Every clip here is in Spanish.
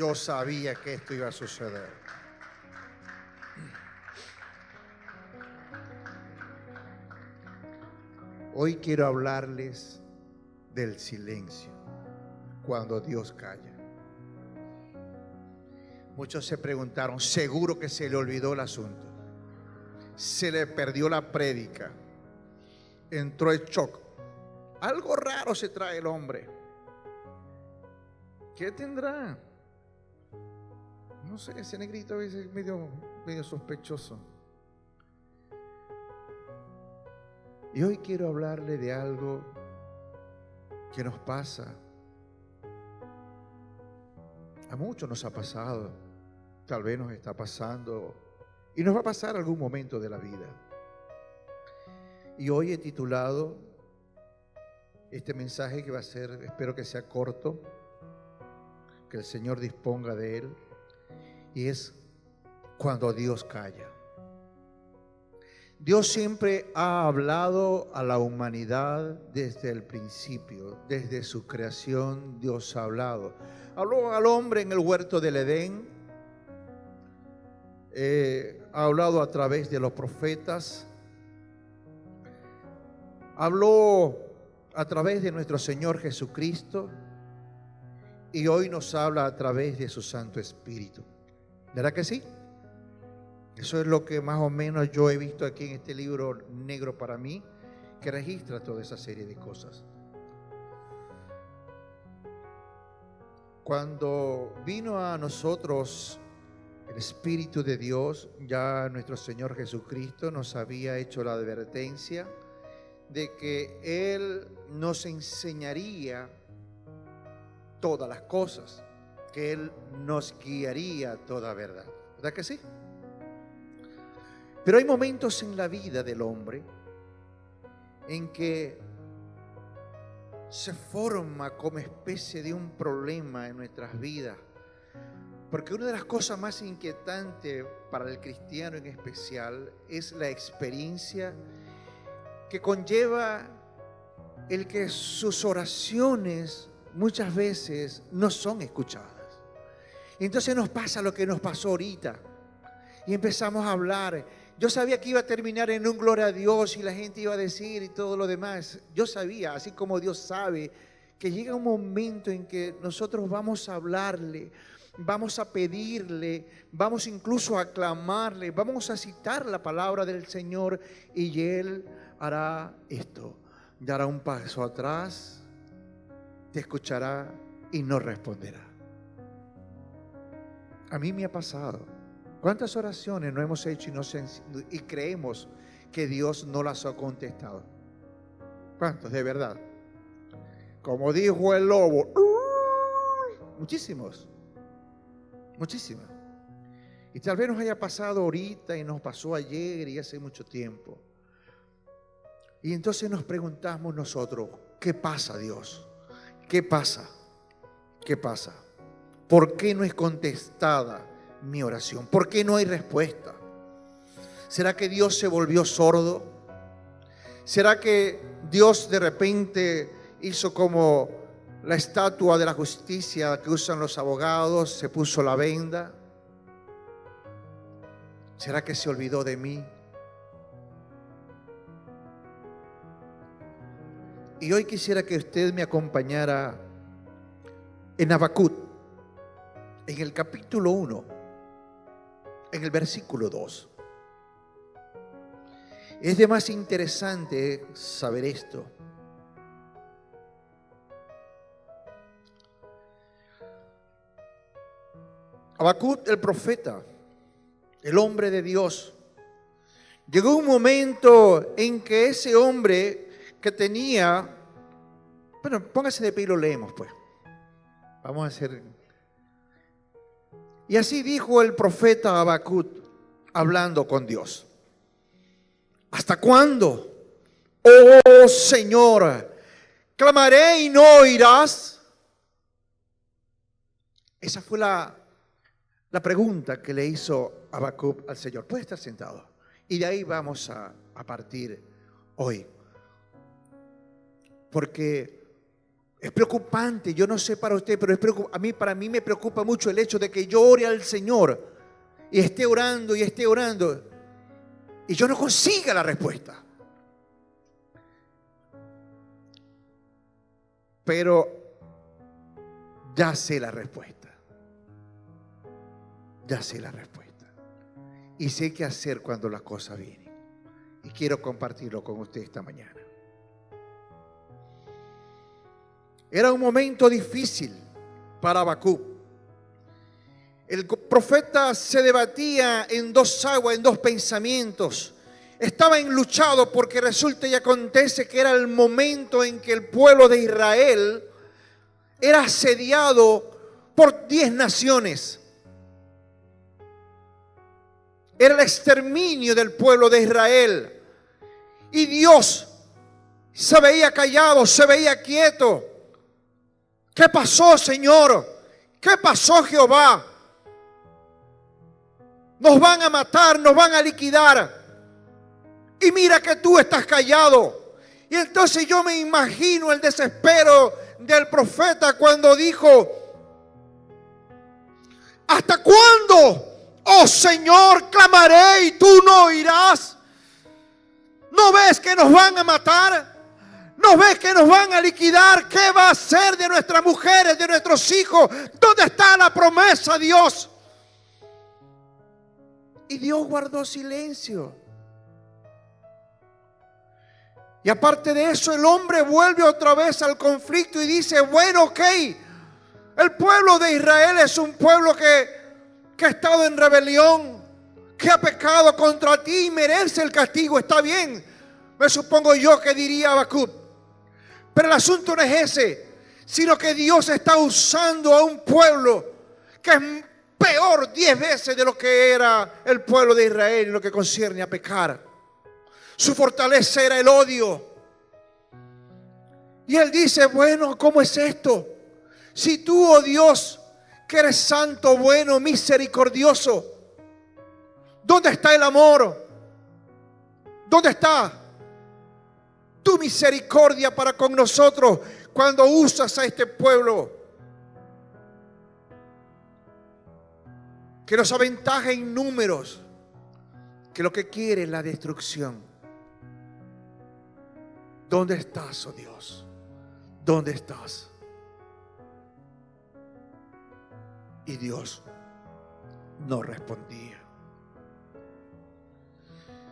Yo sabía que esto iba a suceder. Hoy quiero hablarles del silencio, cuando Dios calla. Muchos se preguntaron, seguro que se le olvidó el asunto, se le perdió la prédica, entró el shock. Algo raro se trae el hombre. ¿Qué tendrá? No sé, ese negrito a veces es medio sospechoso. Y hoy quiero hablarle de algo que nos pasa. A muchos nos ha pasado, tal vez nos está pasando y nos va a pasar algún momento de la vida. Y hoy he titulado este mensaje, que va a ser, espero que sea corto, que el Señor disponga de él, y es cuando Dios calla. Dios siempre ha hablado a la humanidad desde el principio, desde su creación. Dios ha hablado. Habló al hombre en el huerto del Edén, ha hablado a través de los profetas, habló a través de nuestro Señor Jesucristo, y hoy nos habla a través de su Santo Espíritu. ¿Verdad que sí? Eso es lo que más o menos yo he visto aquí en este libro negro para mí, que registra toda esa serie de cosas. Cuando vino a nosotros el Espíritu de Dios, ya nuestro Señor Jesucristo nos había hecho la advertencia de que Él nos enseñaría todas las cosas, que Él nos guiaría a toda verdad. ¿Verdad que sí? Pero hay momentos en la vida del hombre en que se forma como especie de un problema en nuestras vidas. Porque una de las cosas más inquietantes para el cristiano en especial es la experiencia que conlleva el que sus oraciones muchas veces no son escuchadas. Y entonces nos pasa lo que nos pasó ahorita. Y empezamos a hablar. Yo sabía que iba a terminar en un gloria a Dios y la gente iba a decir y todo lo demás. Yo sabía, así como Dios sabe, que llega un momento en que nosotros vamos a hablarle, vamos a pedirle, vamos incluso a clamarle, vamos a citar la palabra del Señor, y Él hará esto, dará un paso atrás, te escuchará y no responderá. A mí me ha pasado. ¿Cuántas oraciones no hemos hecho y creemos que Dios no las ha contestado? ¿Cuántos de verdad? Como dijo el lobo, muchísimos, muchísimas. Y tal vez nos haya pasado ahorita y nos pasó ayer y hace mucho tiempo. Y entonces nos preguntamos nosotros, ¿qué pasa, Dios? ¿Qué pasa? ¿Qué pasa? ¿Por qué no es contestada mi oración? ¿Por qué no hay respuesta? ¿Será que Dios se volvió sordo? ¿Será que Dios de repente hizo como la estatua de la justicia que usan los abogados, se puso la venda? ¿Será que se olvidó de mí? Y hoy quisiera que usted me acompañara en Habacuc, en el capítulo 1, en el versículo 2. Es de más interesante saber esto. Habacuc, el profeta, el hombre de Dios, llegó un momento en que ese hombre que tenía, bueno, póngase de pie y lo leemos pues. Vamos a hacer. Y así dijo el profeta Habacuc, hablando con Dios. ¿Hasta cuándo, oh Señor, clamaré y no oirás? Esa fue la pregunta que le hizo Habacuc al Señor. Puede estar sentado. Y de ahí vamos a partir hoy. Porque Es preocupante, yo no sé para usted, pero para mí me preocupa mucho el hecho de que yo ore al Señor y esté orando y yo no consiga la respuesta. Pero ya sé la respuesta. Ya sé la respuesta. Y sé qué hacer cuando las cosas vienen. Y quiero compartirlo con usted esta mañana. Era un momento difícil para Habacuc. El profeta se debatía en dos aguas, en dos pensamientos. Estaba enluchado porque resulta y acontece que era el momento en que el pueblo de Israel era asediado por 10 naciones. Era el exterminio del pueblo de Israel. Y Dios se veía callado, se veía quieto. ¿Qué pasó, Señor? ¿Qué pasó, Jehová? Nos van a matar, nos van a liquidar. Y mira que tú estás callado. Y entonces yo me imagino el desespero del profeta cuando dijo: ¿hasta cuándo, oh Señor, clamaré y tú no oirás? ¿No ves que nos van a matar? ¿No ves que nos van a liquidar? ¿Qué va a hacer de nuestras mujeres, de nuestros hijos? ¿Dónde está la promesa, Dios? Y Dios guardó silencio. Y aparte de eso, el hombre vuelve otra vez al conflicto y dice: bueno, ok, el pueblo de Israel es un pueblo que ha estado en rebelión, que ha pecado contra ti y merece el castigo. Está bien, me supongo yo que diría Habacuc. Pero el asunto no es ese, sino que Dios está usando a un pueblo que es peor 10 veces de lo que era el pueblo de Israel en lo que concierne a pecar. Su fortaleza era el odio. Y él dice: bueno, ¿cómo es esto? Si tú, oh Dios, que eres santo, bueno, misericordioso, ¿dónde está el amor? ¿Dónde está tu misericordia para con nosotros cuando usas a este pueblo que nos aventaja en números, que lo que quiere es la destrucción? ¿Dónde estás, oh Dios? ¿Dónde estás? Y Dios no respondía.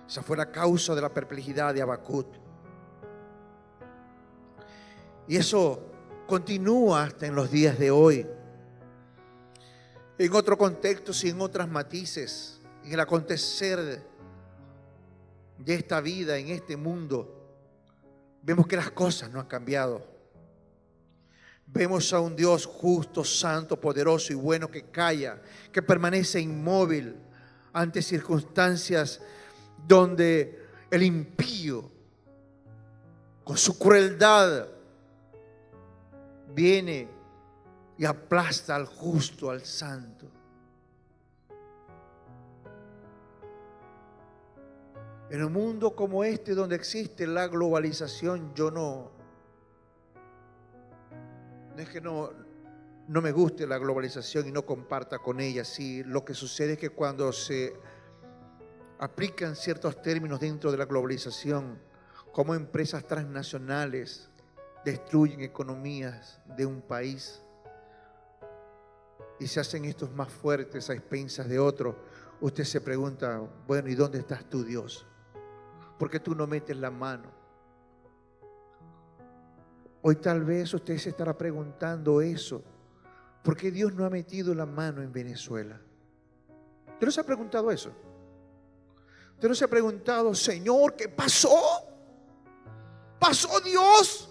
Esa fue la causa de la perplejidad de Habacuc. Y eso continúa hasta en los días de hoy. En otro contexto, sin otras matices, en el acontecer de esta vida, en este mundo, vemos que las cosas no han cambiado. Vemos a un Dios justo, santo, poderoso y bueno que calla, que permanece inmóvil ante circunstancias donde el impío, con su crueldad, viene y aplasta al justo, al santo. En un mundo como este, donde existe la globalización, no es que no me guste la globalización y no comparta con ella. Sí, lo que sucede es que cuando se aplican ciertos términos dentro de la globalización, como empresas transnacionales destruyen economías de un país y se hacen estos más fuertes a expensas de otro, usted se pregunta: bueno, ¿y dónde estás tú, Dios? ¿Por qué tú no metes la mano? Hoy tal vez usted se estará preguntando eso: ¿por qué Dios no ha metido la mano en Venezuela? ¿Usted no se ha preguntado eso? ¿Usted no se ha preguntado: Señor, qué pasó? ¿Pasó, Dios?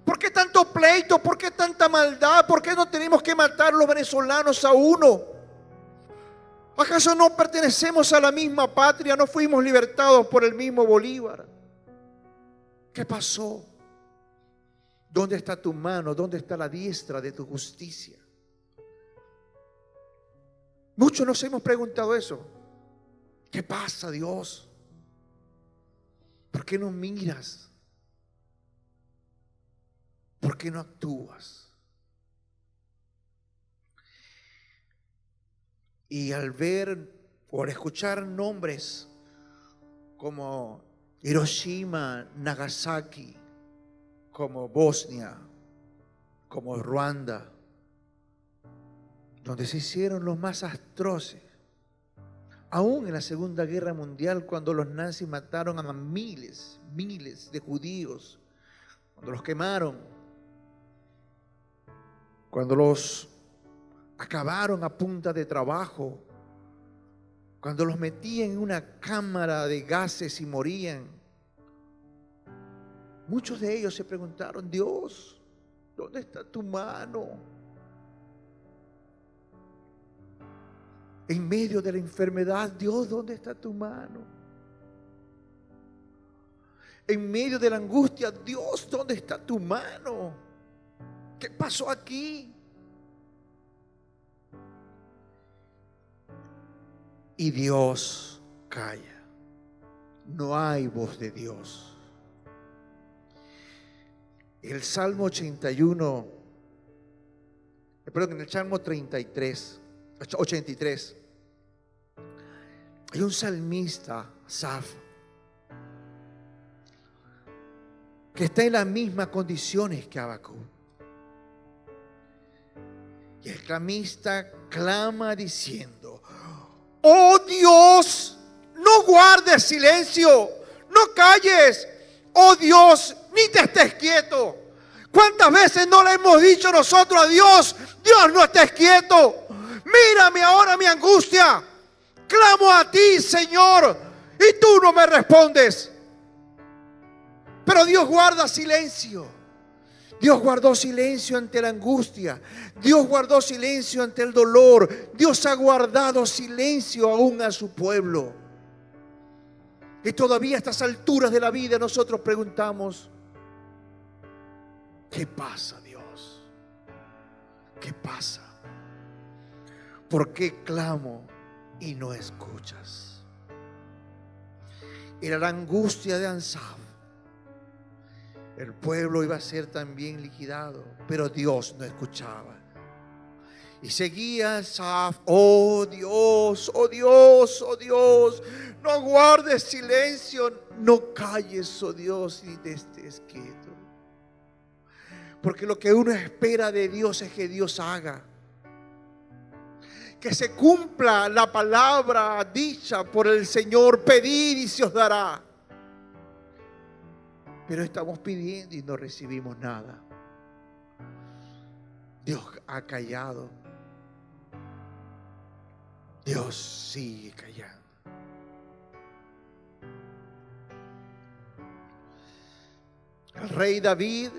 ¿Por qué tanto pleito? ¿Por qué tanta maldad? ¿Por qué no tenemos que matar los venezolanos a uno? ¿Acaso no pertenecemos a la misma patria? ¿No fuimos libertados por el mismo Bolívar? ¿Qué pasó? ¿Dónde está tu mano? ¿Dónde está la diestra de tu justicia? Muchos nos hemos preguntado eso. ¿Qué pasa, Dios? ¿Por qué no miras? ¿Por ¿Por qué no actúas? Y al ver o al escuchar nombres como Hiroshima, Nagasaki, como Bosnia, como Ruanda, donde se hicieron los más atroces, aún en la Segunda Guerra Mundial, cuando los nazis mataron a miles de judíos, cuando los quemaron, cuando los acabaron a punta de trabajo, cuando los metían en una cámara de gases y morían, muchos de ellos se preguntaron: Dios, ¿dónde está tu mano? En medio de la enfermedad, Dios, ¿dónde está tu mano? En medio de la angustia, Dios, ¿dónde está tu mano? ¿Qué pasó aquí? Y Dios calla. No hay voz de Dios. El Salmo 81, perdón, en el Salmo 83, hay un salmista, Asaf, que está en las mismas condiciones que Habacuc. Y el salmista clama diciendo: oh Dios, no guardes silencio, no calles, oh Dios, ni te estés quieto. ¿Cuántas veces no le hemos dicho nosotros a Dios: Dios, no estés quieto, mírame ahora mi angustia, clamo a ti, Señor, y tú no me respondes? Pero Dios guarda silencio. Dios guardó silencio ante la angustia. Dios guardó silencio ante el dolor. Dios ha guardado silencio aún a su pueblo. Y todavía a estas alturas de la vida nosotros preguntamos: ¿qué pasa, Dios? ¿Qué pasa? ¿Por qué clamo y no escuchas? Era la angustia de Asaf. El pueblo iba a ser también liquidado, pero Dios no escuchaba. Y seguía Asaf: oh Dios, oh Dios, oh Dios, no guardes silencio, no calles, oh Dios, y te estés quieto. Porque lo que uno espera de Dios es que Dios haga, que se cumpla la palabra dicha por el Señor: pedid y se os dará. Pero estamos pidiendo y no recibimos nada. Dios ha callado. Dios sigue callando. El rey David,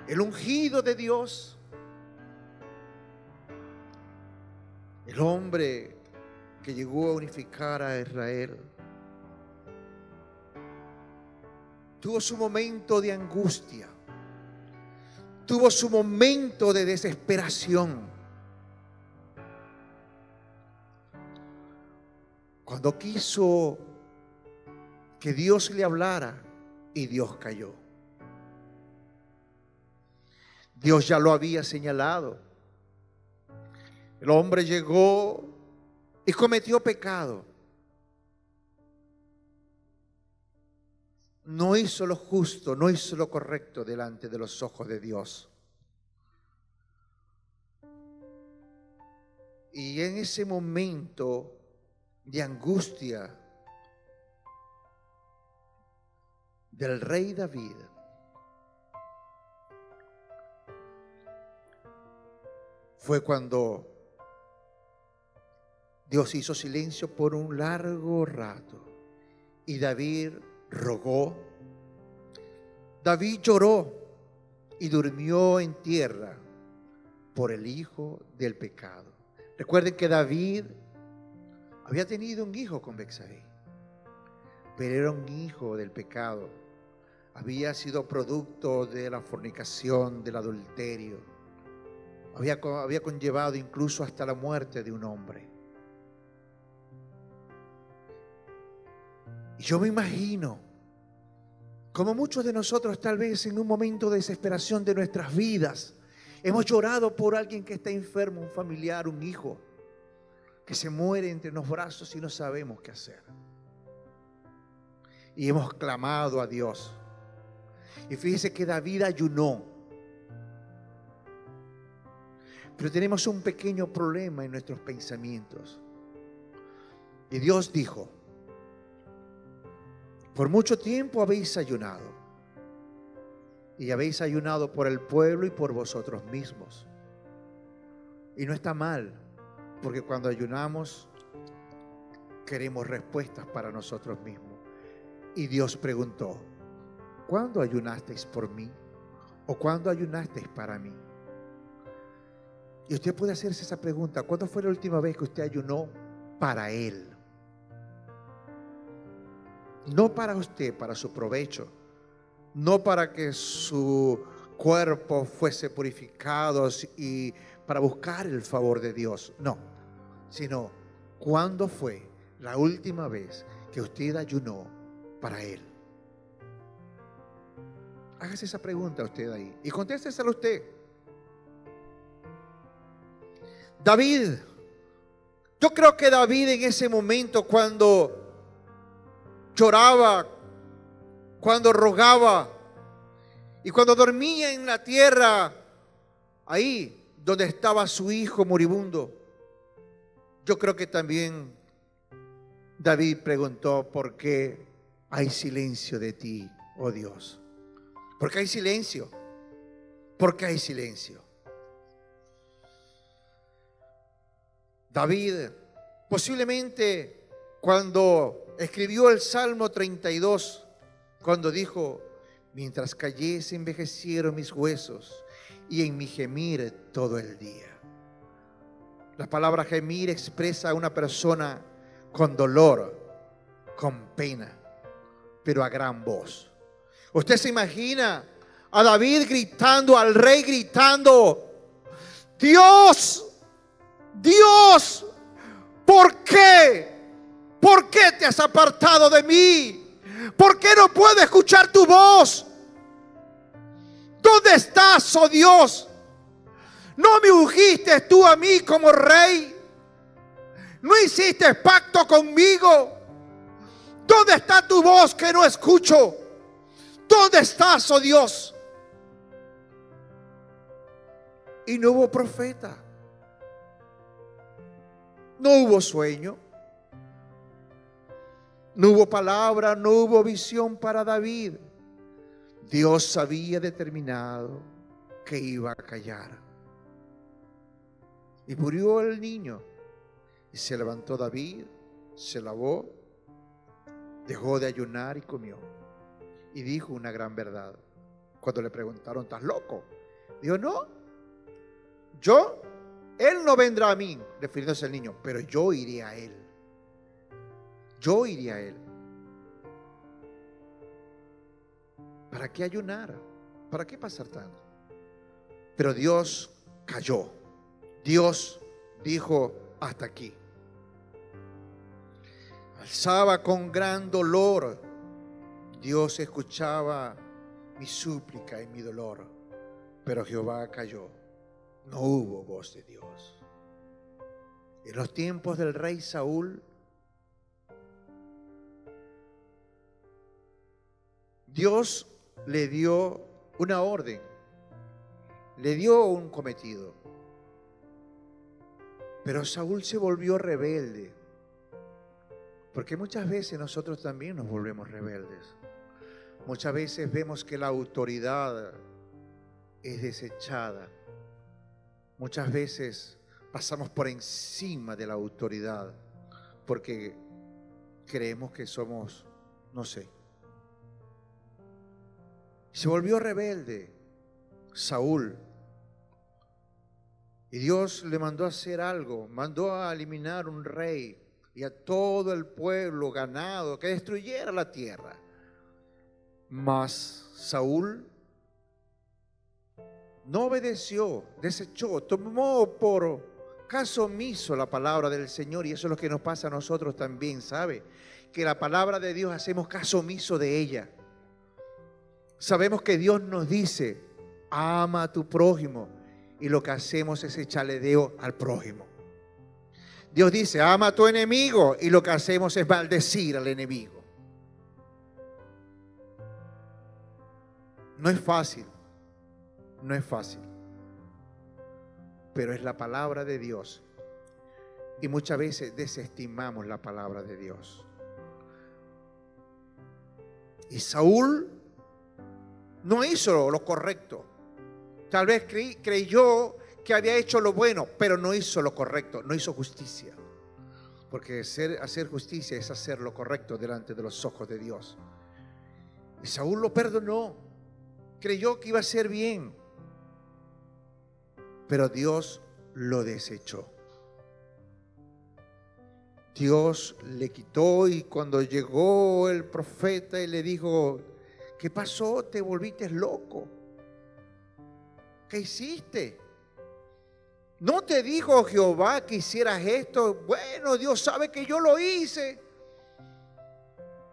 el ungido de Dios, el hombre que llegó a unificar a Israel, tuvo su momento de angustia, tuvo su momento de desesperación, cuando quiso que Dios le hablara y Dios calló. Dios ya lo había señalado. El hombre llegó y cometió pecado. No hizo lo justo, no hizo lo correcto delante de los ojos de Dios. Y en ese momento de angustia del rey David, fue cuando Dios hizo silencio por un largo rato y David rogó, David lloró y durmió en tierra por el hijo del pecado. Recuerden que David había tenido un hijo con Betsabé, pero era un hijo del pecado. Había sido producto de la fornicación, del adulterio. Había conllevado incluso hasta la muerte de un hombre. Y yo me imagino Como muchos de nosotros tal vez en un momento de desesperación de nuestras vidas, hemos llorado por alguien que está enfermo, un familiar, un hijo, que se muere entre los brazos y no sabemos qué hacer. Y hemos clamado a Dios. Y fíjese que David ayunó. Pero tenemos un pequeño problema en nuestros pensamientos. Y Dios dijo: por mucho tiempo habéis ayunado. Y habéis ayunado por el pueblo y por vosotros mismos. Y no está mal, porque cuando ayunamos queremos respuestas para nosotros mismos. Y Dios preguntó: ¿cuándo ayunasteis por mí? ¿O cuándo ayunasteis para mí? Y usted puede hacerse esa pregunta: ¿cuándo fue la última vez que usted ayunó para Él? No para usted, para su provecho. No para que su cuerpo fuese purificado y para buscar el favor de Dios. No, sino ¿cuándo fue la última vez que usted ayunó para Él? Hágase esa pregunta usted ahí y contéstesela usted. David, yo creo que David en ese momento, cuando lloraba, cuando rogaba y cuando dormía en la tierra, ahí donde estaba su hijo moribundo, yo creo que también David preguntó: ¿por qué hay silencio de ti, oh Dios? ¿Por qué hay silencio? ¿Por qué hay silencio? David posiblemente cuando escribió el Salmo 32, cuando dijo: mientras cayese envejecieron mis huesos y en mi gemir todo el día. La palabra gemir expresa a una persona con dolor, con pena, pero a gran voz. Usted se imagina a David gritando, al rey gritando: Dios, Dios, ¿por qué? ¿Por qué te has apartado de mí? ¿Por qué no puedo escuchar tu voz? ¿Dónde estás, oh Dios? ¿No me ungiste tú a mí como rey? ¿No hiciste pacto conmigo? ¿Dónde está tu voz que no escucho? ¿Dónde estás, oh Dios? Y no hubo profeta. No hubo sueño. No hubo palabra, no hubo visión para David. Dios había determinado que iba a callar. Y murió el niño. Y se levantó David, se lavó, dejó de ayunar y comió. Y dijo una gran verdad. Cuando le preguntaron: ¿estás loco? Dijo: no, él no vendrá a mí, refiriéndose al niño, pero yo iré a él. Yo iré a él. ¿Para qué ayunar? ¿Para qué pasar tanto? Pero Dios calló. Dios dijo: hasta aquí. Alzaba con gran dolor. Dios escuchaba mi súplica y mi dolor. Pero Jehová calló. No hubo voz de Dios. En los tiempos del rey Saúl, Dios le dio una orden, le dio un cometido. Pero Saúl se volvió rebelde. Porque muchas veces nosotros también nos volvemos rebeldes. Muchas veces vemos que la autoridad es desechada. Muchas veces pasamos por encima de la autoridad porque creemos que somos, no sé. Se volvió rebelde Saúl. Y Dios le mandó a hacer algo. Mandó a eliminar un rey y a todo el pueblo, ganado, que destruyera la tierra. Mas Saúl no obedeció, desechó, tomó por caso omiso la palabra del Señor. Y eso es lo que nos pasa a nosotros también, ¿sabe? Que la palabra de Dios hacemos caso omiso de ella. Sabemos que Dios nos dice, ama a tu prójimo, y lo que hacemos es echarle dedo al prójimo. Dios dice, ama a tu enemigo, y lo que hacemos es maldecir al enemigo. No es fácil, no es fácil, pero es la palabra de Dios. Y muchas veces desestimamos la palabra de Dios. Y Saúl no hizo lo correcto. Tal vez creyó que había hecho lo bueno, pero no hizo lo correcto, no hizo justicia. Porque hacer justicia es hacer lo correcto delante de los ojos de Dios. Y Saúl lo perdonó, creyó que iba a ser bien, pero Dios lo desechó. Dios le quitó, y cuando llegó el profeta y le dijo, ¿qué pasó? ¿Te volviste loco? ¿Qué hiciste? ¿No te dijo Jehová que hicieras esto? Bueno, Dios sabe que yo lo hice.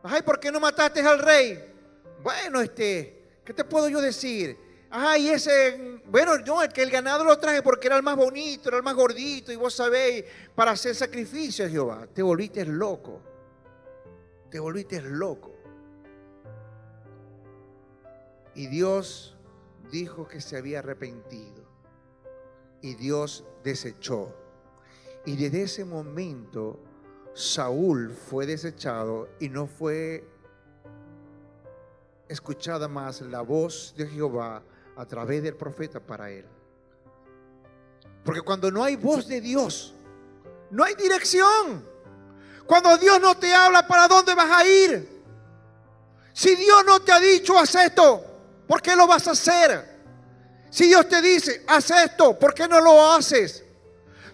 Ay, ¿por qué no mataste al rey? Bueno, ¿qué te puedo yo decir? Ay, bueno, no, el ganado lo traje porque era el más bonito, era el más gordito, y vos sabéis, para hacer sacrificio a Jehová. Te volviste loco. Te volviste loco. Y Dios dijo que se había arrepentido. Y Dios desechó. Y desde ese momento Saúl fue desechado y no fue escuchada más la voz de Jehová a través del profeta para él. Porque cuando no hay voz de Dios, no hay dirección. Cuando Dios no te habla, ¿para dónde vas a ir? Si Dios no te ha dicho, haz esto, ¿por qué lo vas a hacer? Si Dios te dice, haz esto, ¿por qué no lo haces?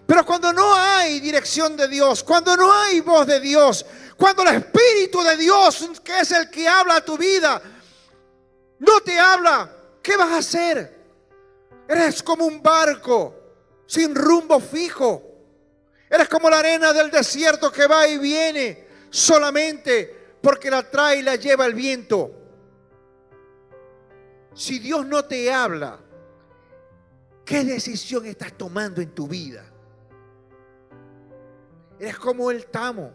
Pero cuando no hay dirección de Dios, cuando no hay voz de Dios, cuando el Espíritu de Dios, que es el que habla a tu vida, no te habla, ¿qué vas a hacer? Eres como un barco sin rumbo fijo. Eres como la arena del desierto que va y viene solamente porque la trae y la lleva el viento. Si Dios no te habla, ¿qué decisión estás tomando en tu vida? Eres como el tamo,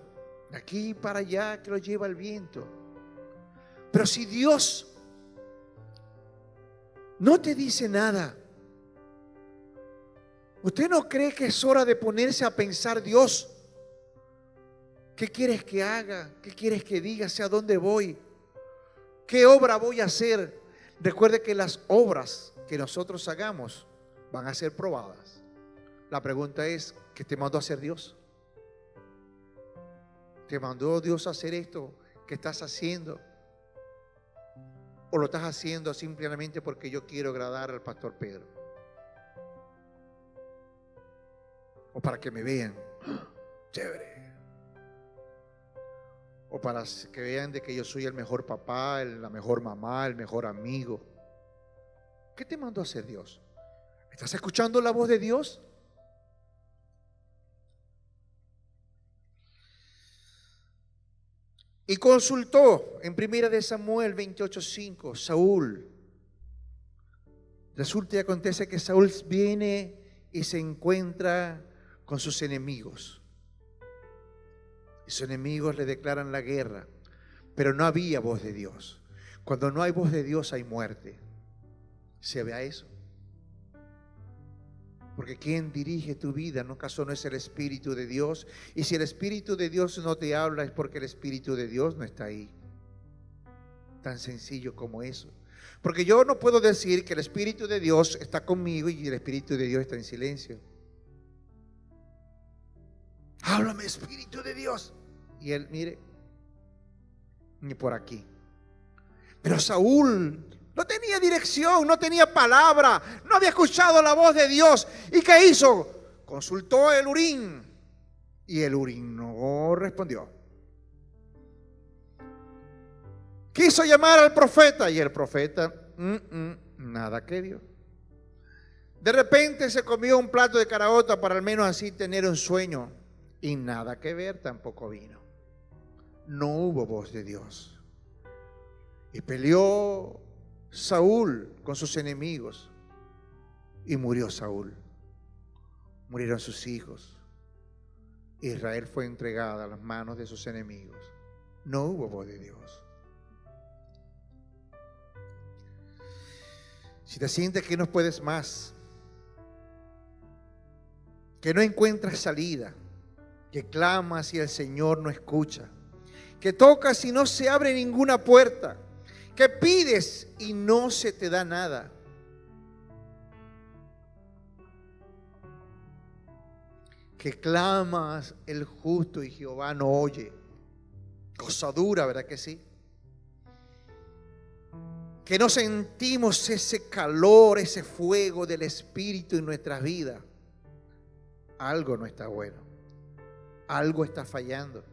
de aquí para allá, que lo lleva el viento. Pero si Dios no te dice nada, ¿usted no cree que es hora de ponerse a pensar, Dios, qué quieres que haga? ¿Qué quieres que diga? ¿Hacia dónde voy? ¿Qué obra voy a hacer? Recuerde que las obras que nosotros hagamos van a ser probadas. La pregunta es, ¿qué te mandó a hacer Dios? ¿Te mandó Dios a hacer esto que estás haciendo? ¿O lo estás haciendo simplemente porque yo quiero agradar al pastor Pedro? O para que me vean, chévere. O para que vean de que yo soy el mejor papá, la mejor mamá, el mejor amigo. ¿Qué te mandó a hacer Dios? ¿Estás escuchando la voz de Dios? Y consultó en 1 Samuel 28:5, Saúl. Resulta y acontece que Saúl viene y se encuentra con sus enemigos. Y sus enemigos le declaran la guerra, pero no había voz de Dios. Cuando no hay voz de Dios hay muerte. ¿Se ve a eso? Porque quien dirige tu vida, ¿no acaso no es el Espíritu de Dios? Y si el Espíritu de Dios no te habla, es porque el Espíritu de Dios no está ahí. Tan sencillo como eso. Porque yo no puedo decir que el Espíritu de Dios está conmigo y el Espíritu de Dios está en silencio. Háblame, Espíritu de Dios. Y él, mire, ni por aquí. Pero Saúl no tenía dirección, no tenía palabra, no había escuchado la voz de Dios. ¿Y qué hizo? Consultó el Urim. Y el Urim no respondió. Quiso llamar al profeta y el profeta, nada que dio. De repente se comió un plato de caraota para al menos así tener un sueño. Y nada que ver, tampoco vino. No hubo voz de Dios. Y peleó Saúl con sus enemigos y murió Saúl. Murieron sus hijos. Israel fue entregada a las manos de sus enemigos. No hubo voz de Dios. Si te sientes que no puedes más, que no encuentras salida, que clamas y el Señor no escucha, que tocas y no se abre ninguna puerta, que pides y no se te da nada, que clamas el justo y Jehová no oye. Cosa dura, ¿verdad que sí? Que no sentimos ese calor, ese fuego del Espíritu en nuestras vidas. Algo no está bueno. Algo está fallando.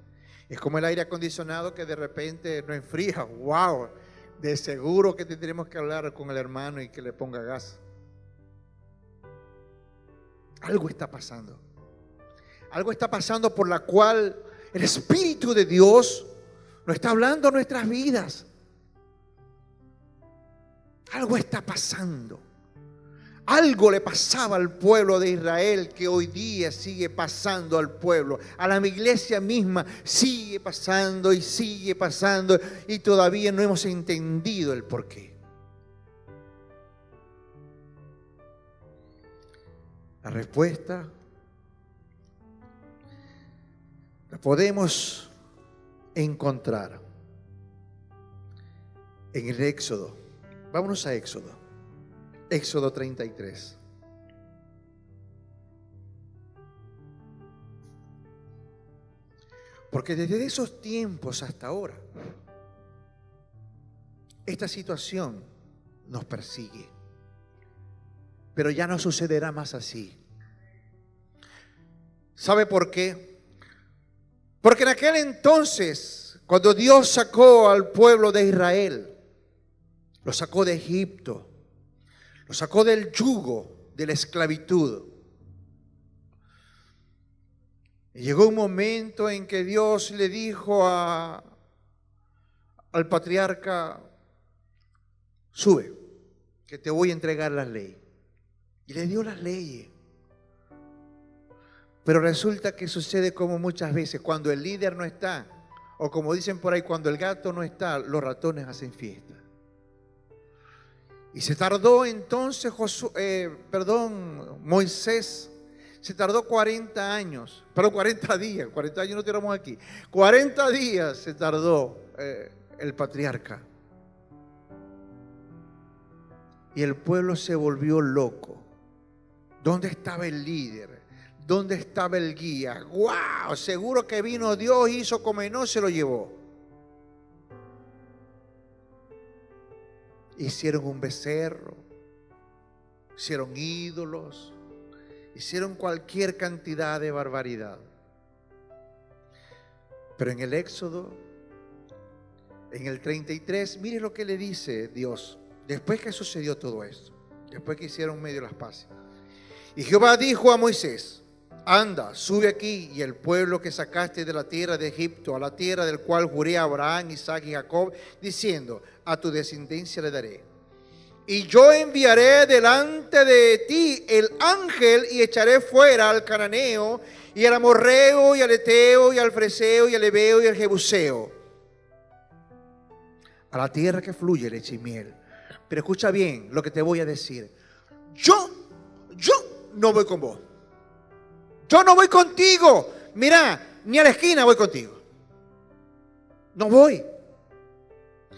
Es como el aire acondicionado que de repente no enfría. ¡Wow! De seguro que tendremos que hablar con el hermano y que le ponga gas. Algo está pasando. Algo está pasando por la cual el Espíritu de Dios nos está hablando a nuestras vidas. Algo está pasando. Algo le pasaba al pueblo de Israel que hoy día sigue pasando al pueblo. A la iglesia misma sigue pasando y todavía no hemos entendido el porqué. La respuesta la podemos encontrar en el Éxodo. Vámonos a Éxodo. Éxodo 33. Porque desde esos tiempos hasta ahora, esta situación nos persigue. Pero ya no sucederá más así. ¿Sabe por qué? Porque en aquel entonces, cuando Dios sacó al pueblo de Israel, lo sacó de Egipto, lo sacó del yugo de la esclavitud. Y llegó un momento en que Dios le dijo al patriarca: sube, que te voy a entregar las leyes. Y le dio las leyes. Pero resulta que sucede como muchas veces, cuando el líder no está, o como dicen por ahí, cuando el gato no está, los ratones hacen fiesta. Y se tardó entonces Moisés, se tardó 40 años, pero 40 días, 40 años no tiramos aquí, 40 días se tardó el patriarca. Y el pueblo se volvió loco. ¿Dónde estaba el líder? ¿Dónde estaba el guía? ¡Wow! Seguro que vino Dios, hizo como no, se lo llevó. Hicieron un becerro, hicieron ídolos, hicieron cualquier cantidad de barbaridad. Pero en el Éxodo, en el 33, mire lo que le dice Dios, después que sucedió todo esto, después que hicieron medio las paces. Y Jehová dijo a Moisés: anda, sube aquí, y el pueblo que sacaste de la tierra de Egipto, a la tierra del cual juré a Abraham, Isaac y Jacob, diciendo: a tu descendencia le daré. Y yo enviaré delante de ti el ángel, y echaré fuera al cananeo, y al amorreo, y al eteo, y al freseo, y al heveo, y al jebuseo, a la tierra que fluye leche y miel. Pero escucha bien lo que te voy a decir. Yo no voy con vos. Yo no voy contigo. Mira, ni a la esquina voy contigo. No voy.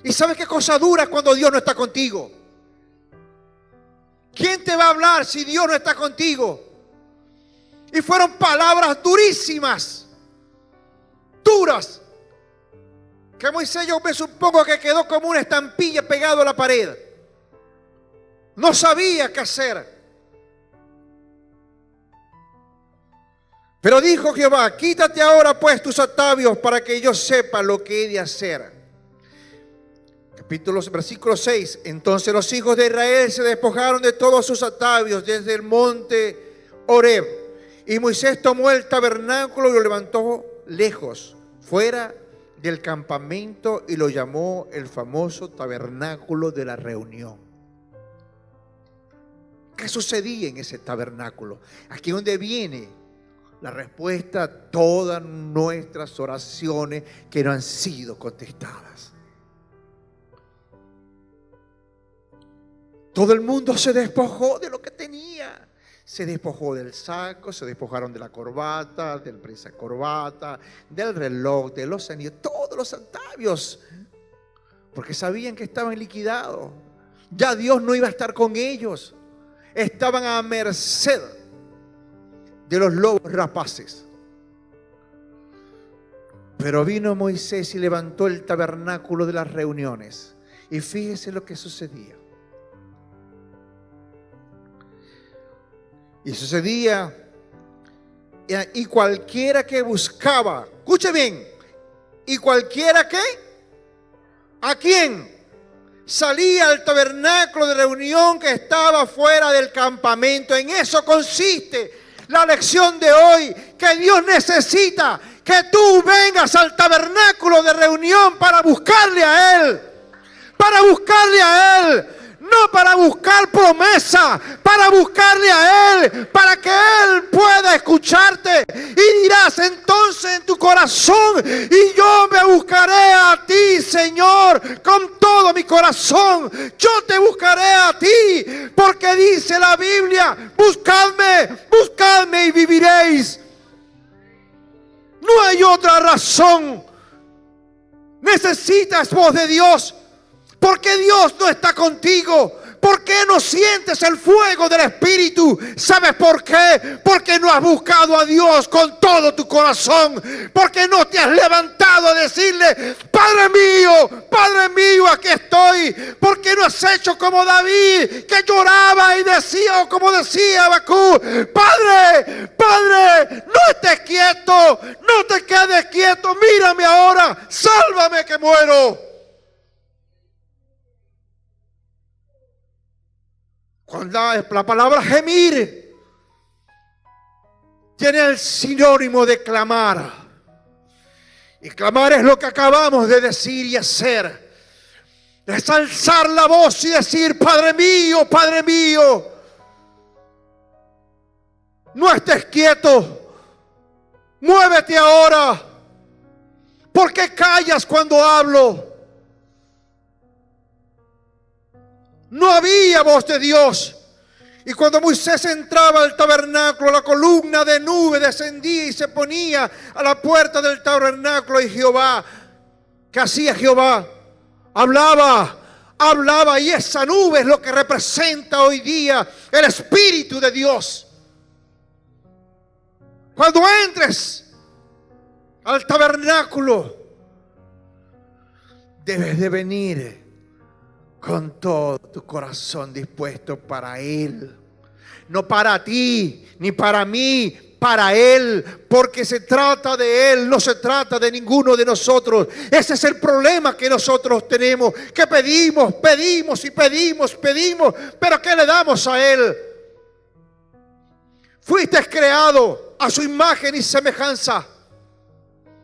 ¿Y sabes qué cosa dura cuando Dios no está contigo? ¿Quién te va a hablar si Dios no está contigo? Y fueron palabras durísimas, duras, que Moisés, yo me supongo que quedó como una estampilla pegado a la pared. No sabía qué hacer. Pero dijo Jehová: quítate ahora pues tus atavios, para que yo sepa lo que he de hacer. Versículo 6. Entonces los hijos de Israel se despojaron de todos sus atavios desde el monte Horeb. Y Moisés tomó el tabernáculo y lo levantó lejos, fuera del campamento y lo llamó el famoso tabernáculo de la reunión. ¿Qué sucedía en ese tabernáculo? Aquí es donde viene la respuesta a todas nuestras oraciones que no han sido contestadas. Todo el mundo se despojó de lo que tenía. Se despojó del saco, se despojaron de la corbata, del presa corbata, del reloj, de los anillos, todos los atavios, porque sabían que estaban liquidados. Ya Dios no iba a estar con ellos. Estaban a merced de los lobos rapaces. Pero vino Moisés y levantó el tabernáculo de las reuniones. Y fíjese lo que sucedía. Y sucedía, y cualquiera que buscaba, escuche bien, y cualquiera que, ¿a quién? Salía al tabernáculo de reunión que estaba fuera del campamento. En eso consiste la lección de hoy, que Dios necesita que tú vengas al tabernáculo de reunión para buscarle a Él, para buscarle a Él. No para buscar promesa, para buscarle a Él, para que Él pueda escucharte. Y dirás entonces en tu corazón: y yo me buscaré a ti, Señor, con todo mi corazón. Yo te buscaré a ti, porque dice la Biblia: buscadme, buscadme y viviréis. No hay otra razón. Necesitas voz de Dios. ¿Por qué Dios no está contigo? ¿Por qué no sientes el fuego del Espíritu? ¿Sabes por qué? Porque no has buscado a Dios con todo tu corazón. Porque no te has levantado a decirle: Padre mío, aquí estoy. Porque no has hecho como David, que lloraba y decía, o como decía Habacuc: Padre, no estés quieto, no te quedes quieto, mírame ahora, sálvame que muero. Cuando la palabra gemir tiene el sinónimo de clamar. Y clamar es lo que acabamos de decir y hacer. Es alzar la voz y decir: Padre mío, no estés quieto, muévete ahora. ¿Por qué callas cuando hablo? No había voz de Dios. Y cuando Moisés entraba al tabernáculo, la columna de nube descendía y se ponía a la puerta del tabernáculo. Y Jehová, ¿qué hacía Jehová? Hablaba. Y esa nube es lo que representa hoy día el Espíritu de Dios. Cuando entres al tabernáculo, debes de venir con todo tu corazón dispuesto para Él. No para ti, ni para mí, para Él. Porque se trata de Él, no se trata de ninguno de nosotros. Ese es el problema que nosotros tenemos. Que pedimos. Pero ¿qué le damos a Él? Fuiste creado a su imagen y semejanza,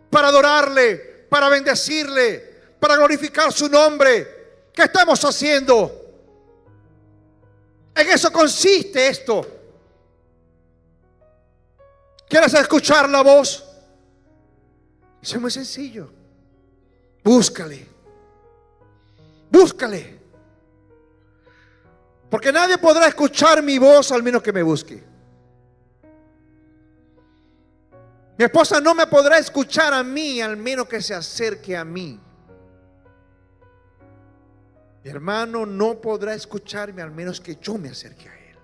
para adorarle, para bendecirle, para glorificar su nombre. ¿Qué estamos haciendo? En eso consiste esto. ¿Quieres escuchar la voz? Eso es muy sencillo. Búscale. Porque nadie podrá escuchar mi voz al menos que me busque. Mi esposa no me podrá escuchar a mí al menos que se acerque a mí. Mi hermano no podrá escucharme al menos que yo me acerque a Él.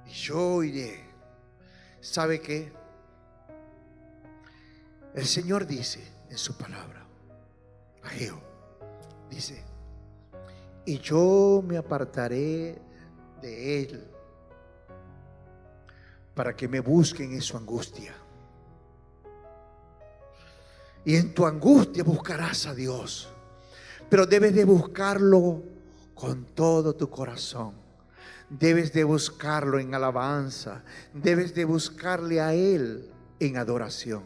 Y yo iré. ¿Sabe qué? El Señor dice en su palabra, Ageo, dice: y yo me apartaré de Él para que me busquen en su angustia. Y en tu angustia buscarás a Dios. Pero debes de buscarlo con todo tu corazón. Debes de buscarlo en alabanza. Debes de buscarle a Él en adoración.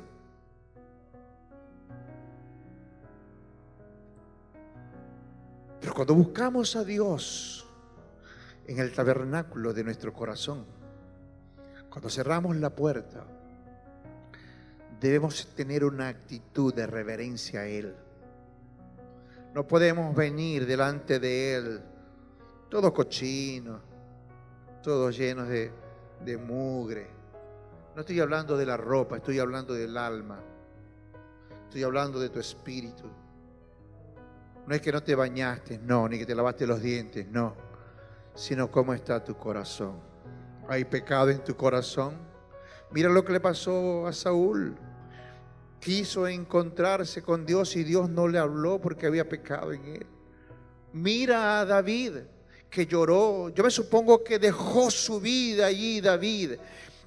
Pero cuando buscamos a Dios en el tabernáculo de nuestro corazón, cuando cerramos la puerta, debemos tener una actitud de reverencia a Él. No podemos venir delante de Él todo cochino, todos llenos de mugre. No estoy hablando de la ropa, estoy hablando del alma. Estoy hablando de tu espíritu. No es que no te bañaste, no, ni que te lavaste los dientes, no. Sino cómo está tu corazón. ¿Hay pecado en tu corazón? Mira lo que le pasó a Saúl. Quiso encontrarse con Dios y Dios no le habló porque había pecado en él. Mira a David, que lloró. Yo me supongo que dejó su vida allí David,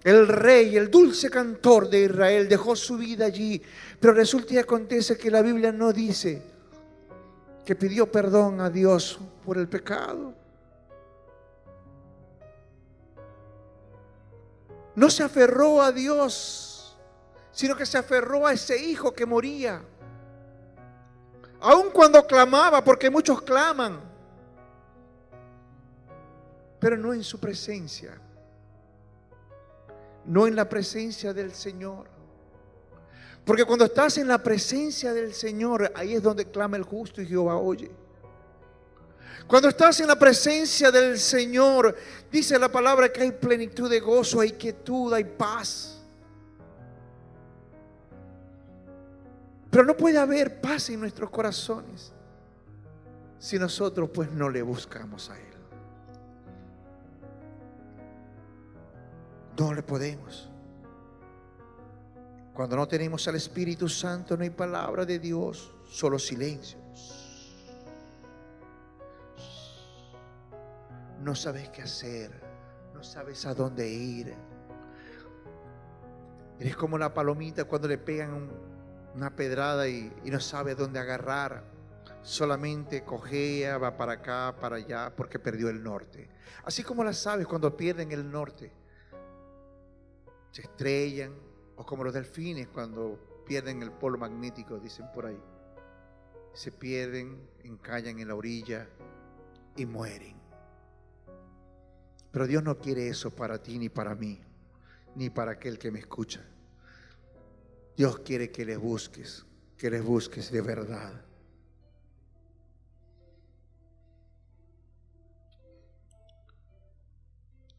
el rey, el dulce cantor de Israel, dejó su vida allí. Pero resulta y acontece que la Biblia no dice que pidió perdón a Dios por el pecado. No se aferró a Dios, sino que se aferró a ese hijo que moría. Aun cuando clamaba, porque muchos claman, pero no en su presencia, no en la presencia del Señor. Porque cuando estás en la presencia del Señor, ahí es donde clama el justo y Jehová oye. Cuando estás en la presencia del Señor, dice la palabra que hay plenitud de gozo, hay quietud, hay paz. Pero no puede haber paz en nuestros corazones si nosotros pues no le buscamos a Él. No le podemos. Cuando no tenemos al Espíritu Santo, no hay palabra de Dios, solo silencio. No sabes qué hacer, no sabes a dónde ir. Eres como la palomita cuando le pegan una pedrada y no sabe dónde agarrar. Solamente cojea, va para acá, para allá, porque perdió el norte. Así como las aves cuando pierden el norte, se estrellan, o como los delfines cuando pierden el polo magnético, dicen por ahí. Se pierden, encallan en la orilla y mueren. Pero Dios no quiere eso para ti, ni para mí, ni para aquel que me escucha. Dios quiere que les busques de verdad.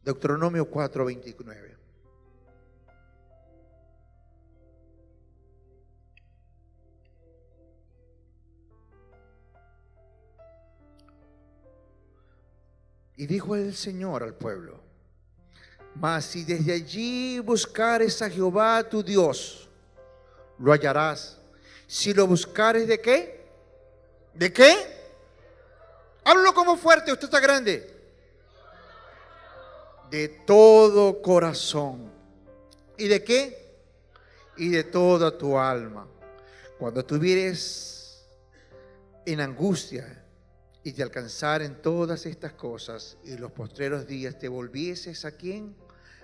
Deuteronomio 4:29. Y dijo el Señor al pueblo: mas si desde allí buscares a Jehová tu Dios, lo hallarás. Si lo buscares, ¿de qué? ¿De qué? Háblalo como fuerte, usted está grande. De todo corazón. ¿Y de qué? Y de toda tu alma. Cuando estuvieres en angustia y te alcanzaren todas estas cosas, y los postreros días te volvieses, ¿a quién?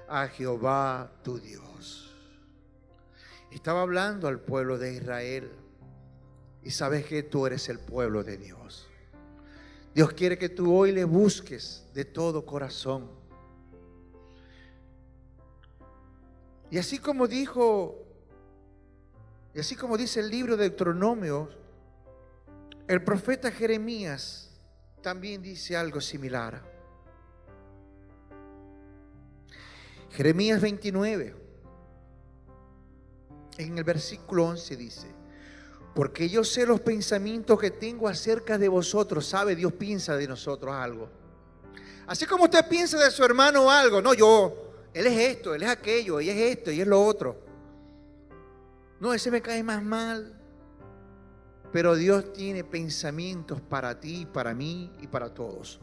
A Jehová tu Dios. Estaba hablando al pueblo de Israel, y sabes que tú eres el pueblo de Dios. Dios quiere que tú hoy le busques de todo corazón. Y así como dice el libro de Deuteronomio, el profeta Jeremías también dice algo similar. Jeremías 29, en el versículo 11 dice: porque yo sé los pensamientos que tengo acerca de vosotros. ¿Sabe? Dios piensa de nosotros algo. Así como usted piensa de su hermano algo. No, él es esto, él es aquello, ella es esto y es lo otro. No, ese me cae más mal. Pero Dios tiene pensamientos para ti, para mí y para todos.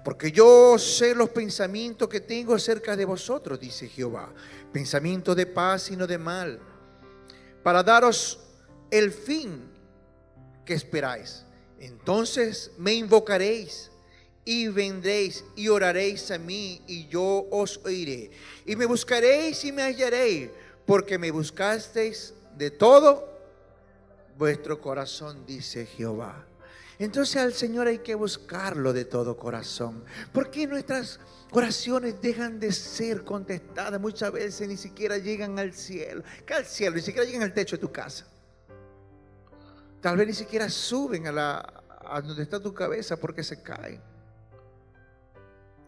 Porque yo sé los pensamientos que tengo acerca de vosotros, dice Jehová. Pensamientos de paz y no de mal, para daros el fin que esperáis. Entonces me invocaréis y vendréis y oraréis a mí, y yo os oiré. Y me buscaréis y me hallaréis, porque me buscasteis de todo vuestro corazón, dice Jehová. Entonces al Señor hay que buscarlo de todo corazón. ¿Por qué nuestras oraciones dejan de ser contestadas? Muchas veces ni siquiera llegan al cielo. ¿Qué al cielo? Ni siquiera llegan al techo de tu casa. Tal vez ni siquiera suben a donde está tu cabeza porque se caen.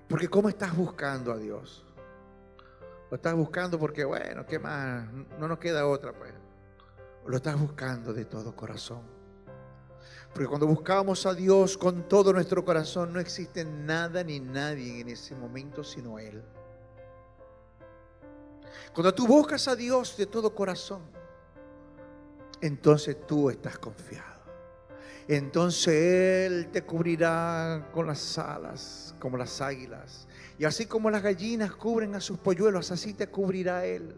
Porque ¿cómo estás buscando a Dios? Lo estás buscando porque, bueno, ¿qué más? No nos queda otra, pues. Lo estás buscando de todo corazón. Porque cuando buscamos a Dios con todo nuestro corazón, no existe nada ni nadie en ese momento sino Él. Cuando tú buscas a Dios de todo corazón, entonces tú estás confiado. Entonces Él te cubrirá con las alas, como las águilas. Y así como las gallinas cubren a sus polluelos, así te cubrirá Él.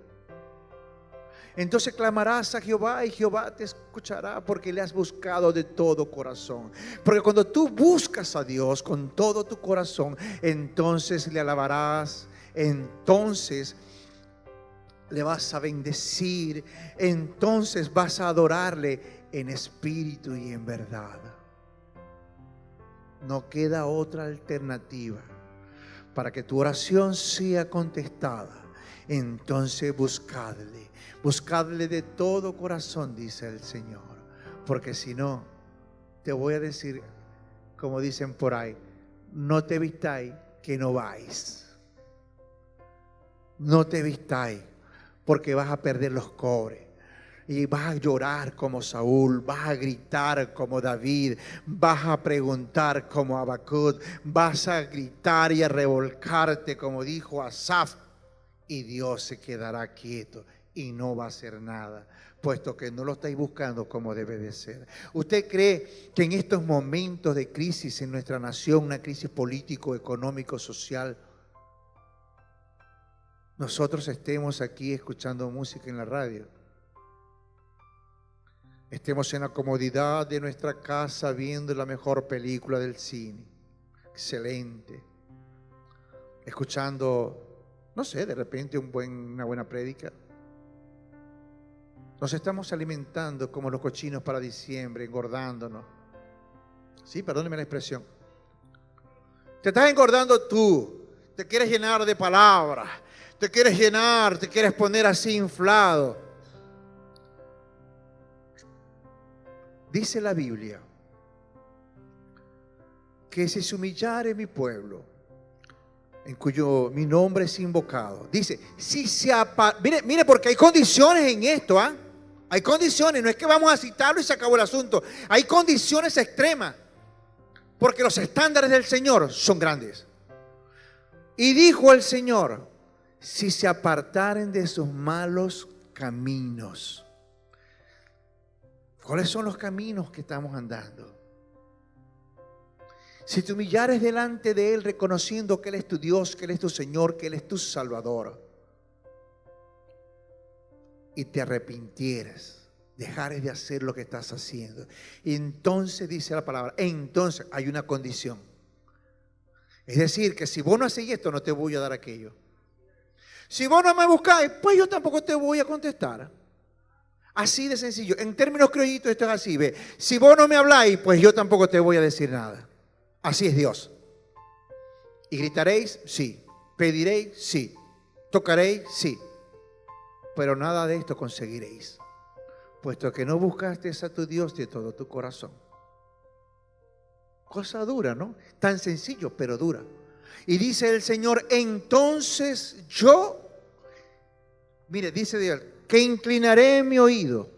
Entonces clamarás a Jehová y Jehová te escuchará porque le has buscado de todo corazón. Porque cuando tú buscas a Dios con todo tu corazón, entonces le alabarás, entonces le vas a bendecir, entonces vas a adorarle en espíritu y en verdad. No queda otra alternativa para que tu oración sea contestada. Entonces buscadle de todo corazón, dice el Señor. Porque si no, te voy a decir, como dicen por ahí, no te vistáis que no vais. No te vistáis porque vas a perder los cobres. Y vas a llorar como Saúl, vas a gritar como David, vas a preguntar como Habacuc, vas a gritar y a revolcarte como dijo Asaf. Y Dios se quedará quieto y no va a hacer nada, puesto que no lo estáis buscando como debe de ser. ¿Usted cree que en estos momentos de crisis en nuestra nación, una crisis político, económico, social, nosotros estemos aquí escuchando música en la radio? Estemos en la comodidad de nuestra casa viendo la mejor película del cine. Excelente. Escuchando, no sé, de repente una buena prédica. Nos estamos alimentando como los cochinos para diciembre, engordándonos. Sí, perdóneme la expresión. Te estás engordando tú. Te quieres llenar de palabras. Te quieres llenar, te quieres poner así inflado. Dice la Biblia que si se humillare mi pueblo, en cuyo mi nombre es invocado, dice, si se mire, porque hay condiciones en esto, ¿ah? Hay condiciones, no es que vamos a citarlo y se acabó el asunto. Hay condiciones extremas, porque los estándares del Señor son grandes. Y dijo el Señor, si se apartaren de sus malos caminos. ¿Cuáles son los caminos que estamos andando? Si te humillares delante de Él, reconociendo que Él es tu Dios, que Él es tu Señor, que Él es tu Salvador, y te arrepintieras, dejares de hacer lo que estás haciendo, entonces dice la palabra, entonces hay una condición. Es decir, que si vos no hacéis esto, no te voy a dar aquello. Si vos no me buscáis, pues yo tampoco te voy a contestar. Así de sencillo. En términos criollitos esto es así, ve. Si vos no me habláis, pues yo tampoco te voy a decir nada. Así es Dios. ¿Y gritaréis? Sí. ¿Pediréis? Sí. ¿Tocaréis? Sí. Pero nada de esto conseguiréis, puesto que no buscaste a tu Dios de todo tu corazón. Cosa dura, ¿no? Tan sencillo, pero dura. Y dice el Señor, entonces yo, mire, dice Dios, que inclinaré mi oído.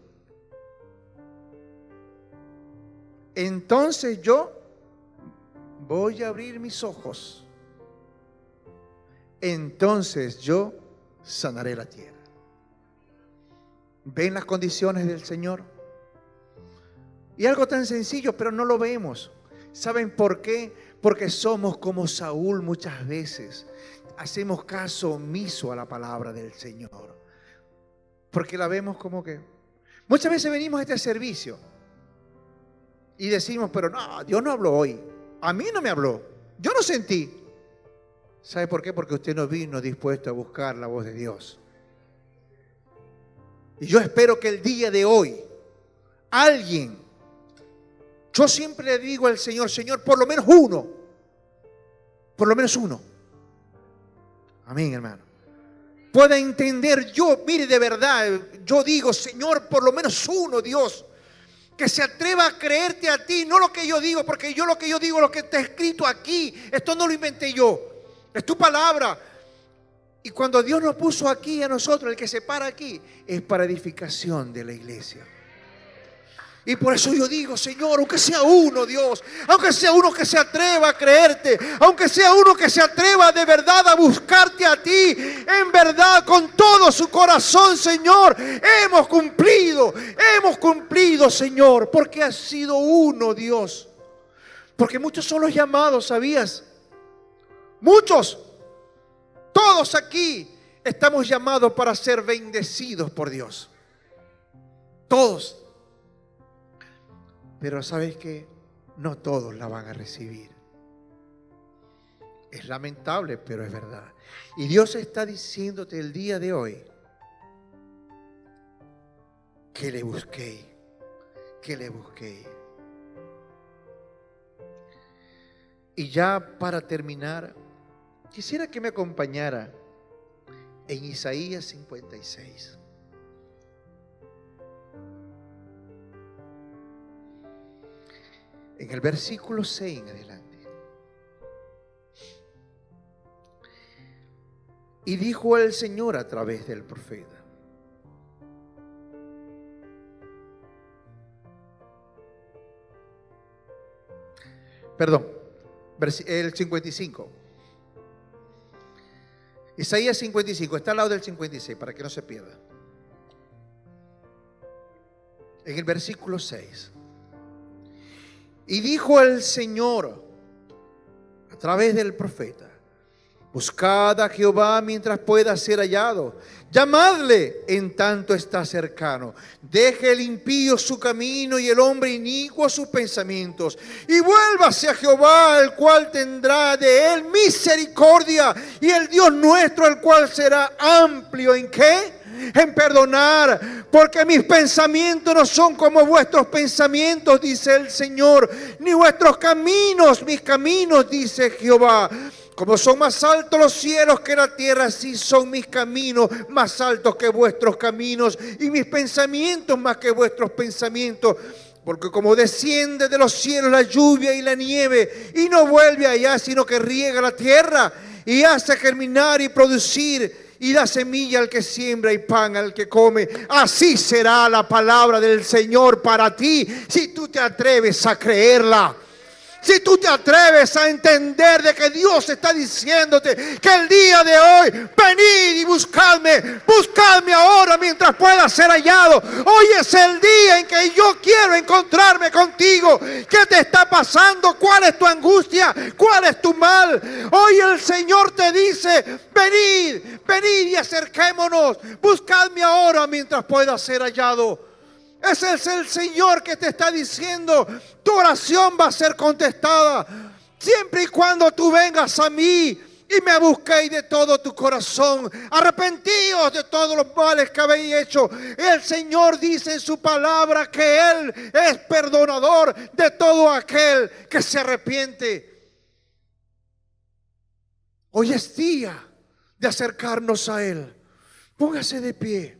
Entonces yo voy a abrir mis ojos. Entonces yo sanaré la tierra. ¿Ven las condiciones del Señor? Y algo tan sencillo, pero no lo vemos. ¿Saben por qué? Porque somos como Saúl muchas veces. Hacemos caso omiso a la palabra del Señor. Porque la vemos como que... Muchas veces venimos a este servicio y decimos, pero no, Dios no habló hoy. A mí no me habló. Yo no sentí. ¿Sabe por qué? Porque usted no vino dispuesto a buscar la voz de Dios. Y yo espero que el día de hoy alguien, yo siempre le digo al Señor, Señor, por lo menos uno, amén, hermano, pueda entender. Yo, mire, de verdad, yo digo, Señor, por lo menos uno, Dios, que se atreva a creerte a ti, no lo que yo digo, porque yo lo que yo digo, lo que está escrito aquí, esto no lo inventé yo, es tu palabra. Y cuando Dios nos puso aquí a nosotros, el que se para aquí, es para edificación de la iglesia. Y por eso yo digo, Señor, aunque sea uno, Dios, aunque sea uno que se atreva a creerte, aunque sea uno que se atreva de verdad a buscarte a ti, en verdad, con todo su corazón, Señor, hemos cumplido, Señor, porque has sido uno, Dios. Porque muchos son los llamados, ¿sabías? Muchos, todos aquí estamos llamados para ser bendecidos por Dios. Todos. Pero ¿sabes qué? No todos la van a recibir. Es lamentable, pero es verdad. Y Dios está diciéndote el día de hoy que le busqué. Y ya para terminar, quisiera que me acompañara en Isaías 56. En el versículo 6 en adelante. Y dijo el Señor a través del profeta: el 55. Isaías 55, está al lado del 56 para que no se pierda. En el versículo 6. Y dijo el Señor a través del profeta: buscad a Jehová mientras pueda ser hallado, llamadle en tanto está cercano. Deje el impío su camino y el hombre inicuo sus pensamientos, y vuélvase a Jehová, el cual tendrá de él misericordia, y el Dios nuestro, el cual será amplio ¿en qué? En perdonar, porque mis pensamientos no son como vuestros pensamientos, dice el Señor, ni vuestros caminos, mis caminos, dice Jehová. Como son más altos los cielos que la tierra, así son mis caminos más altos que vuestros caminos, y mis pensamientos más que vuestros pensamientos. Porque como desciende de los cielos la lluvia y la nieve, y no vuelve allá, sino que riega la tierra, y hace germinar y producir, y da semilla al que siembra y pan al que come, así será la palabra del Señor para ti, si tú te atreves a creerla. Si tú te atreves a entender de que Dios está diciéndote que el día de hoy, venid y buscadme ahora mientras pueda ser hallado. Hoy es el día en que yo quiero encontrarme contigo. ¿Qué te está pasando? ¿Cuál es tu angustia? ¿Cuál es tu mal? Hoy el Señor te dice, venid y acerquémonos. Buscadme ahora mientras pueda ser hallado. Ese es el Señor que te está diciendo, tu oración va a ser contestada, siempre y cuando tú vengas a mí y me busquéis de todo tu corazón. Arrepentíos de todos los males que habéis hecho. El Señor dice en su palabra que Él es perdonador de todo aquel que se arrepiente. Hoy es día de acercarnos a Él. Póngase de pie.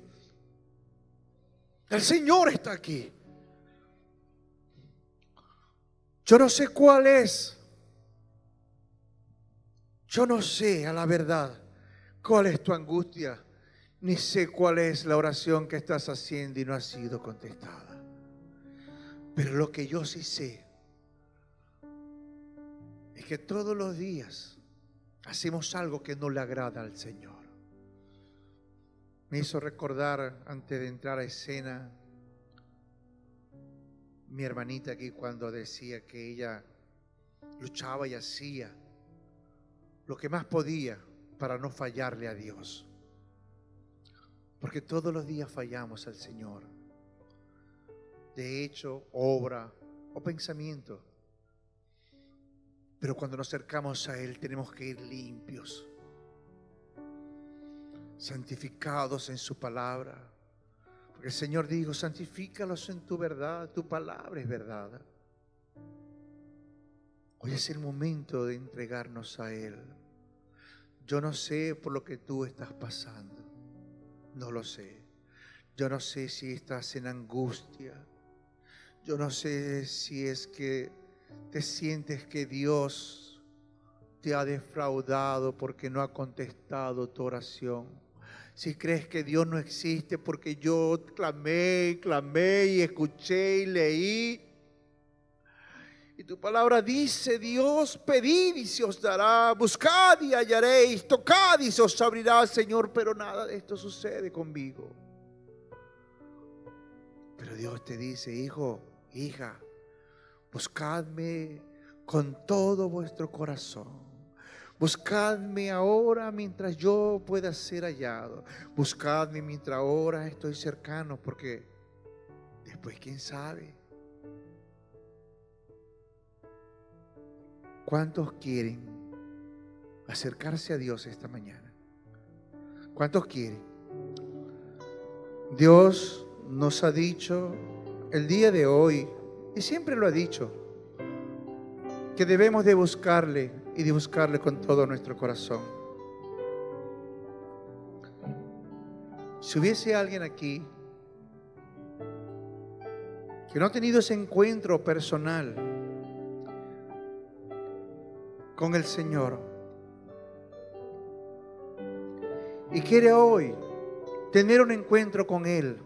El Señor está aquí. Yo no sé cuál es. Yo no sé a la verdad cuál es tu angustia, ni sé cuál es la oración que estás haciendo y no ha sido contestada. Pero lo que yo sí sé es que todos los días hacemos algo que no le agrada al Señor. Me hizo recordar, antes de entrar a escena, mi hermanita aquí cuando decía que ella luchaba y hacía lo que más podía para no fallarle a Dios. Porque todos los días fallamos al Señor. De hecho, obra o pensamiento. Pero cuando nos acercamos a Él tenemos que ir limpios, santificados en su palabra, El Señor dijo, santifícalos en tu verdad, tu palabra es verdad. Hoy es el momento de entregarnos a Él. Yo no sé por lo que tú estás pasando, no lo sé. Yo no sé si estás en angustia. Yo no sé si es que te sientes que Dios te ha defraudado porque no ha contestado tu oración. Si crees que Dios no existe porque yo clamé y escuché y leí. Y tu palabra dice, Dios, pedid y se os dará, buscad y hallaréis, tocad y se os abrirá, Señor, pero nada de esto sucede conmigo. Pero Dios te dice, hijo, hija, buscadme con todo vuestro corazón. Buscadme ahora mientras yo pueda ser hallado. Buscadme mientras ahora estoy cercano, porque después quién sabe. ¿Cuántos quieren acercarse a Dios esta mañana? ¿Cuántos quieren? Dios nos ha dicho el día de hoy, y siempre lo ha dicho, que debemos de buscarle y de buscarle con todo nuestro corazón. Si hubiese alguien aquí que no ha tenido ese encuentro personal con el Señor y quiere hoy tener un encuentro con Él,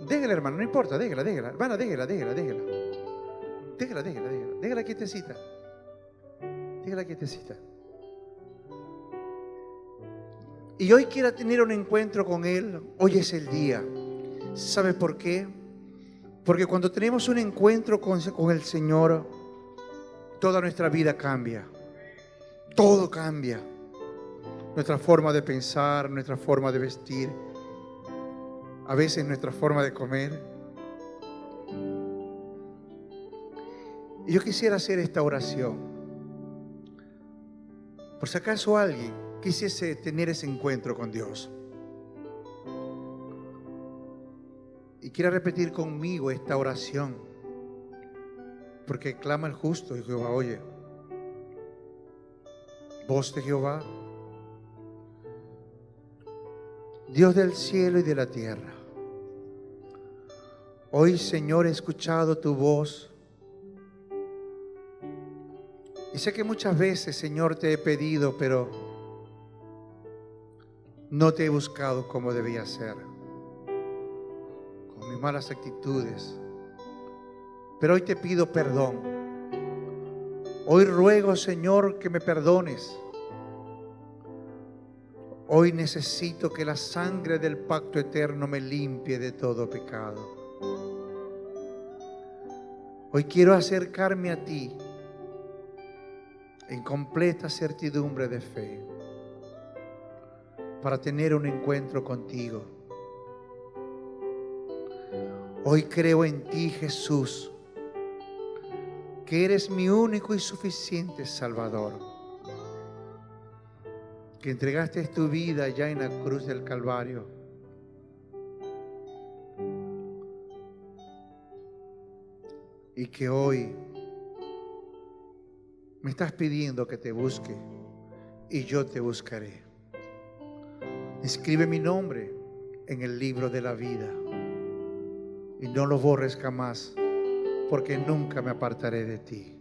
déjala, hermano, no importa, déjala, hermana, déjala quietecita, déjala quietecita. Y hoy quiera tener un encuentro con Él, hoy es el día. ¿Sabe por qué? Porque cuando tenemos un encuentro con el Señor, toda nuestra vida cambia. Todo cambia. Nuestra forma de pensar, nuestra forma de vestir, a veces nuestra forma de comer. Y yo quisiera hacer esta oración. Por si acaso alguien quisiese tener ese encuentro con Dios y quiera repetir conmigo esta oración, porque clama el justo y Jehová oye. Voz de Jehová, Dios del cielo y de la tierra. Hoy, Señor, he escuchado tu voz y sé que muchas veces, Señor, te he pedido, pero no te he buscado como debía ser, con mis malas actitudes. Pero hoy te pido perdón. Hoy ruego, Señor, que me perdones. Hoy necesito que la sangre del pacto eterno me limpie de todo pecado. Hoy quiero acercarme a ti en completa certidumbre de fe para tener un encuentro contigo. Hoy creo en ti, Jesús, que eres mi único y suficiente Salvador, que entregaste tu vida ya en la cruz del Calvario. Y que hoy me estás pidiendo que te busque y yo te buscaré. Escribe mi nombre en el libro de la vida y no lo borres jamás, porque nunca me apartaré de ti.